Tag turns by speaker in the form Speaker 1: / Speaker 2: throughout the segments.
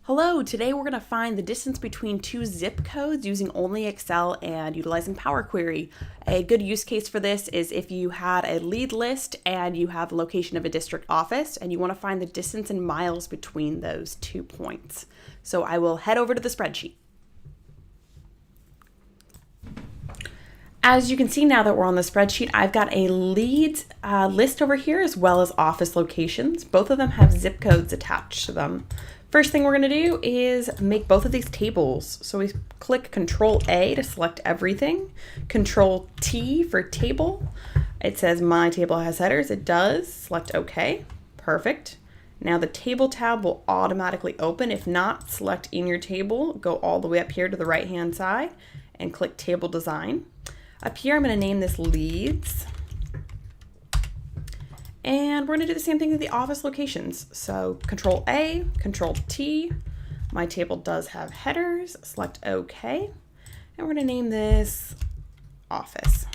Speaker 1: Hello, today we're going to find the distance between two zip codes using only Excel and utilizing Power Query. A good use case for this is if you had a lead list and you have a location of a district office and you want to find the distance in miles between those 2 points. So I will head over to the spreadsheet. As you can see now that we're on the spreadsheet, I've got a leads list over here as well as office locations. Both of them have zip codes attached to them. First thing we're going to do is make both of these tables. So we click Control A to select everything, Control T for table. It says my table has headers. It does. Select OK. Perfect. Now the table tab will automatically open. If not, select in your table, go all the way up here to the right hand side and click Table Design. Up here I'm going to name this Leads. And we're going to do the same thing with the office locations. So Control A, Control T. My table does have headers. Select OK. And we're going to name this Office.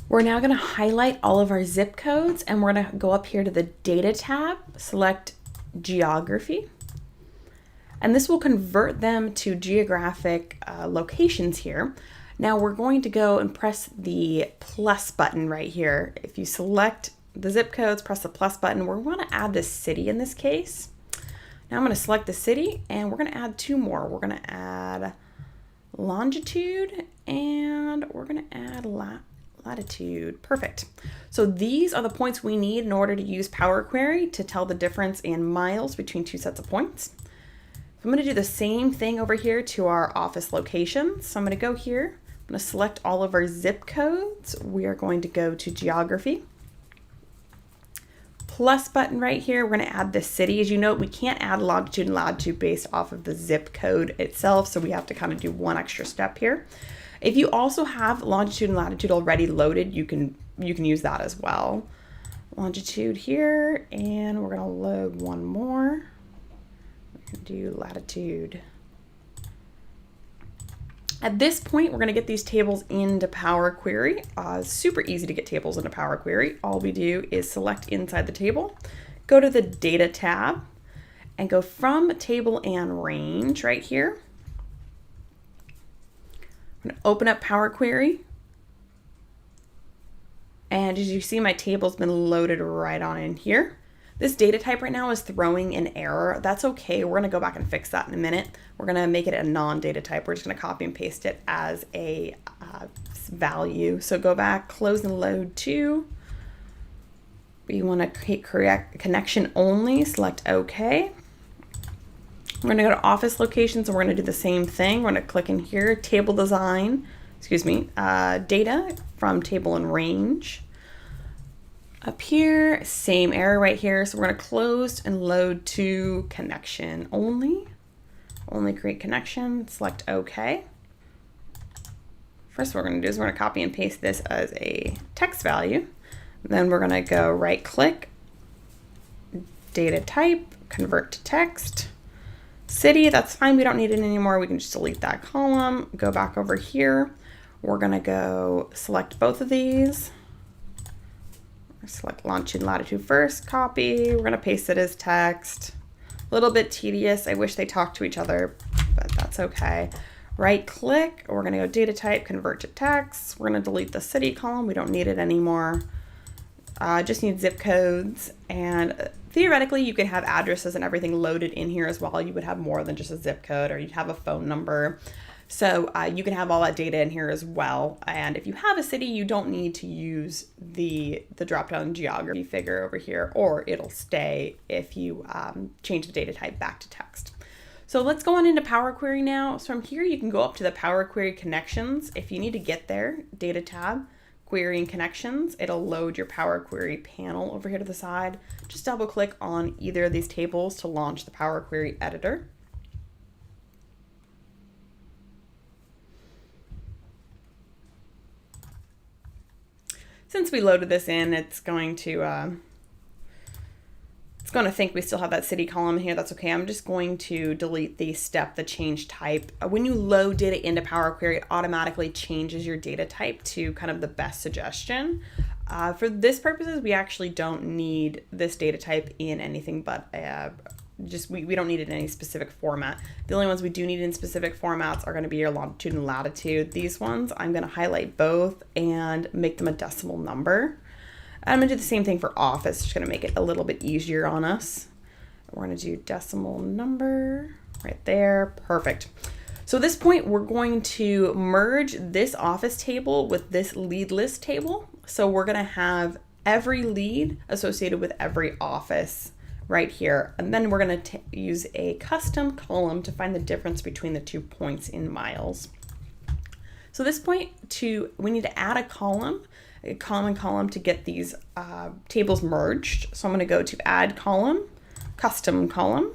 Speaker 1: We're now going to highlight all of our zip codes and we're going to go up here to the Data tab, select Geography. And this will convert them to geographic locations here. Now we're going to go and press the plus button right here. If you select the zip codes, press the plus button. We're going to add the city in this case. Now I'm going to select the city and we're going to add two more. We're going to add longitude and we're going to add latitude. Perfect. So these are the points we need in order to use Power Query to tell the difference in miles between two sets of points. I'm going to do the same thing over here to our office locations. So I'm going to go here. I'm going to select all of our zip codes. We are going to go to Geography. Plus button right here. We're going to add the city. As you note, we can't add longitude and latitude based off of the zip code itself. So we have to kind of do one extra step here. If you also have longitude and latitude already loaded, you can use that as well. Longitude here, and we're going to load one more. Do latitude. At this point, we're going to get these tables into Power Query. Super easy to get tables into Power Query. All we do is select inside the table, go to the Data tab, and go from Table and Range right here. I'm going to open up Power Query. And as you see, my table's been loaded right on in here. This data type right now is throwing an error. That's okay. We're going to go back and fix that in a minute. We're going to make it a non-data type. We're just going to copy and paste it as a value. So go back, close and load to. We want to create correct connection only. Select OK. We're going to go to office locations and we're going to do the same thing. We're going to click in here, table design, data from table and range. Up here, same error right here. So we're going to close and load to connection only. Only create connection, select OK. First what we're going to do is we're going to copy and paste this as a text value. Then we're going to go right click, data type, convert to text. City, that's fine. We don't need it anymore. We can just delete that column. Go back over here. We're going to go select both of these. Select longitude and latitude first, copy. We're going to paste it as text. A little bit tedious. I wish they talked to each other, but that's okay. Right click. We're going to go data type, convert to text. We're going to delete the city column. We don't need it anymore. Just need zip codes. And theoretically, you could have addresses and everything loaded in here as well. You would have more than just a zip code, or you'd have a phone number. So you can have all that data in here as well. And if you have a city, you don't need to use the drop-down geography figure over here, or it'll stay if you change the data type back to text. So let's go on into Power Query now. So from here, you can go up to the Power Query connections. If you need to get there, Data tab, Query and Connections, it'll load your Power Query panel over here to the side. Just double click on either of these tables to launch the Power Query editor. Since we loaded this in, it's going to think we still have that city column here. That's okay. I'm just going to delete the step, the change type. When you load data into Power Query, it automatically changes your data type to kind of the best suggestion. For this purposes, we actually don't need this data type in anything but just we don't need it in any specific format. The only ones we do need in specific formats are going to be your longitude and latitude. These ones, I'm going to highlight both and make them a decimal number. I'm going to do the same thing for office, just going to make it a little bit easier on us. We're going to do decimal number right there. Perfect. So at this point, we're going to merge this office table with this lead list table. So we're going to have every lead associated with every office right here. And then we're going to use a custom column to find the difference between the 2 points in miles. So at this point, we need to add a column and column to get these tables merged. So I'm going to go to add column, custom column,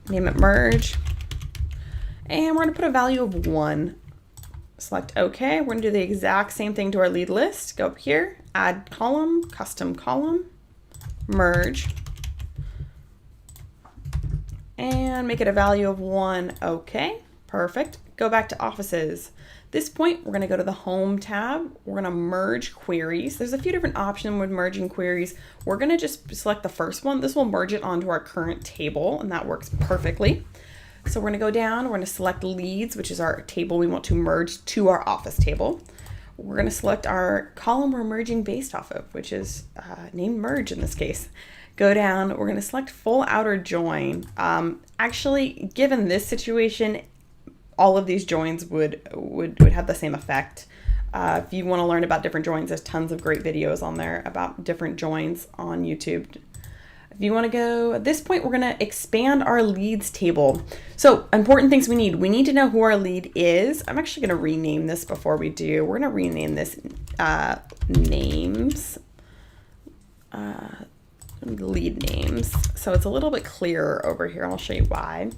Speaker 1: name it merge, and we're going to put a value of 1. Select OK. We're going to do the exact same thing to our lead list. Go up here, add column, custom column, merge, and make it a value of 1. OK. Perfect. Go back to offices. At this point, we're going to go to the home tab. We're going to merge queries. There's a few different options with merging queries. We're going to just select the first one. This will merge it onto our current table, and that works perfectly. So we're going to go down, we're going to select leads, which is our table we want to merge to our office table. We're going to select our column we're merging based off of, which is named merge in this case. Go down, we're going to select full outer join. Actually, given this situation, all of these joins would have the same effect. If you want to learn about different joins, there's tons of great videos on there about different joins on YouTube. If you want to go, at this point, we're going to expand our leads table. So important things we need to know who our lead is. I'm actually going to rename this before we do. We're going to rename this names, lead names. So it's a little bit clearer over here. I'll show you why.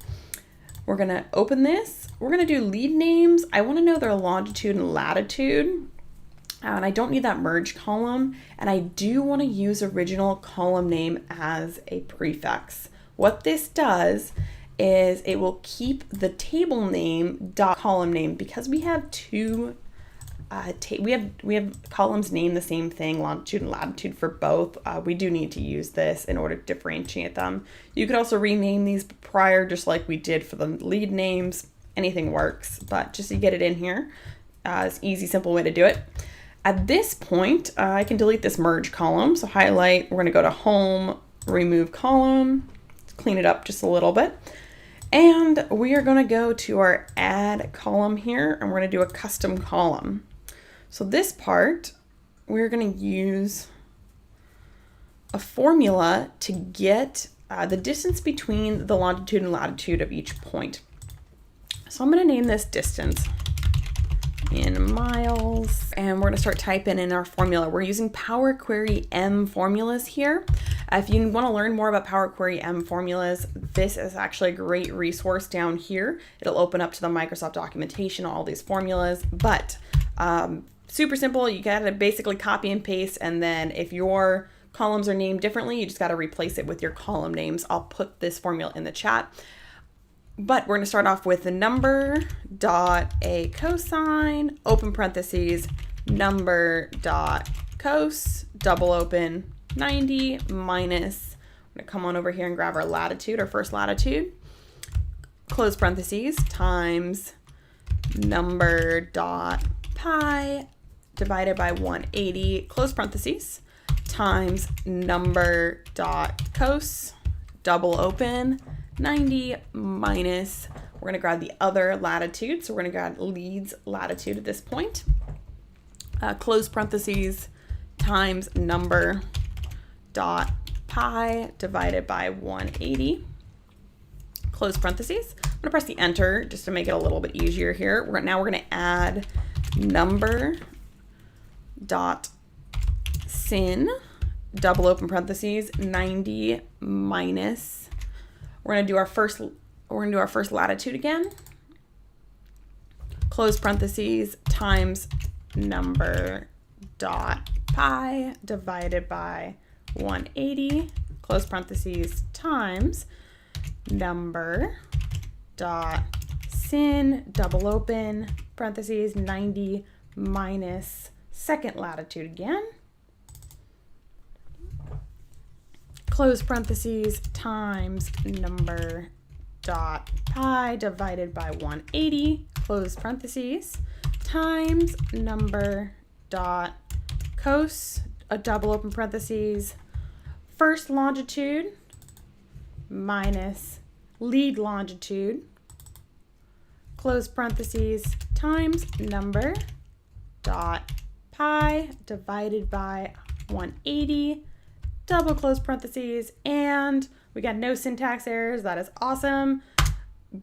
Speaker 1: We're going to open this. We're going to do lead names. I want to know their longitude and latitude. And I don't need that merge column, and I do want to use original column name as a prefix. What this does is it will keep the table name dot column name, because we have two we have columns named the same thing, longitude and latitude for both. We do need to use this in order to differentiate them. You could also rename these prior, just like we did for the lead names. Anything works, but just to get it in here, it's an easy, simple way to do it. At this point, I can delete this merge column. So highlight, we're going to go to home, remove column, clean it up just a little bit. And we are going to go to our add column here, and we're going to do a custom column. So this part, we're going to use a formula to get the distance between the longitude and latitude of each point. So I'm going to name this distance in miles, and we're going to start typing in our formula. We're using Power Query M formulas here. If you want to learn more about Power Query M formulas, this is actually a great resource down here. It'll open up to the Microsoft documentation, all these formulas, but super simple. You got to basically copy and paste, and then if your columns are named differently, you just got to replace it with your column names. I'll put this formula in the chat. But we're going to start off with the Number.Acos, open parentheses, Number.Cos, double open, 90 minus, we're going to come on over here and grab our latitude, our first latitude, close parentheses, times Number.PI divided by 180, close parentheses, times Number.Cos, double open, 90 minus, we're going to grab the other latitude. So we're going to grab Leads.Latitude at this point. Close parentheses, times Number.PI divided by 180. Close parentheses. I'm going to press the enter just to make it a little bit easier here. Now we're going to add Number.Sin, double open parentheses, 90 minus, we're going to do our first latitude again. Close parentheses, times Number.PI divided by 180. Close parentheses, times Number.Sin, double open parentheses, 90 minus second latitude again. close parentheses, times Number.PI divided by 180, close parentheses, times Number.Cos, a double open parentheses, first longitude minus lead longitude, close parentheses, times Number.PI divided by 180, double close parentheses, and we got no syntax errors. That is awesome.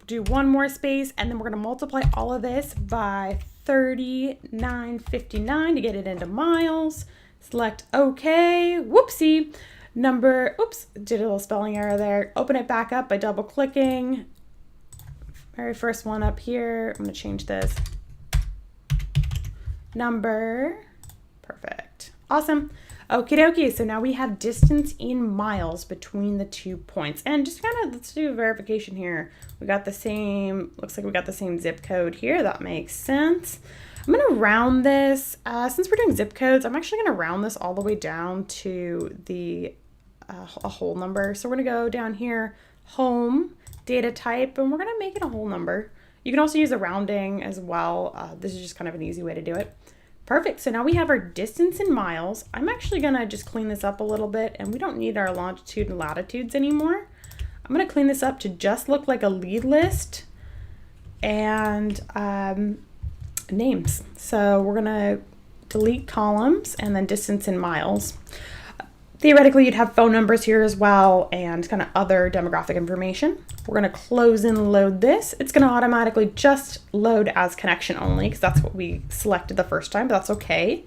Speaker 1: Do one more space, and then we're going to multiply all of this by 3959 to get it into miles. Select OK. Whoopsie. Did a little spelling error there. Open it back up by double clicking. Very first one up here. I'm going to change this. Number. Perfect. Awesome. Okie dokie. So now we have distance in miles between the 2 points. And just kind of, let's do a verification here. We got the same, looks like we got the same zip code here. That makes sense. I'm going to round this. Since we're doing zip codes, I'm actually going to round this all the way down to the a whole number. So we're going to go down here, home, data type, and we're going to make it a whole number. You can also use a rounding as well. This is just kind of an easy way to do it. Perfect. So now we have our distance in miles. I'm actually going to just clean this up a little bit, and we don't need our longitude and latitudes anymore. I'm going to clean this up to just look like a lead list and names. So we're going to delete columns and then distance in miles. Theoretically, you'd have phone numbers here as well and kind of other demographic information. We're going to close and load this. It's going to automatically just load as connection only because that's what we selected the first time, but that's okay.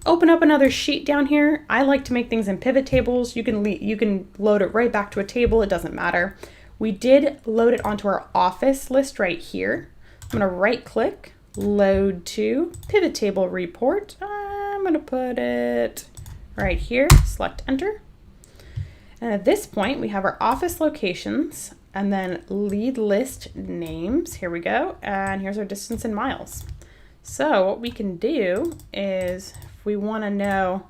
Speaker 1: Open up another sheet down here. I like to make things in pivot tables. You can load it right back to a table. It doesn't matter. We did load it onto our office list right here. I'm going to right click, load to pivot table report. I'm going to put it right here, select enter. And at this point, we have our office locations and then lead list names. Here we go. And here's our distance in miles. So what we can do is if we want to know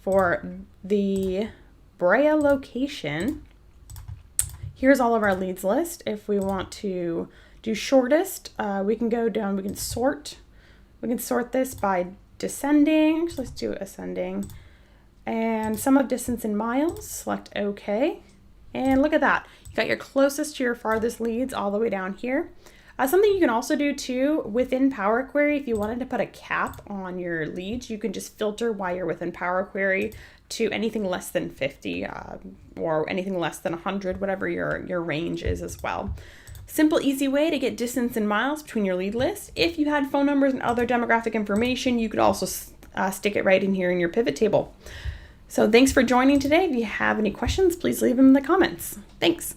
Speaker 1: for the Brea location, here's all of our leads list. If we want to do shortest, we can go down, we can sort this by descending. Actually, let's do ascending. And sum of distance in miles, select OK. And look at that. You got your closest to your farthest leads all the way down here. Something you can also do too within Power Query, if you wanted to put a cap on your leads, you can just filter while you're within Power Query to anything less than 50 or anything less than 100, whatever your range is as well. Simple, easy way to get distance in miles between your lead list. If you had phone numbers and other demographic information, you could also stick it right in here in your pivot table. So thanks for joining today. If you have any questions, please leave them in the comments. Thanks.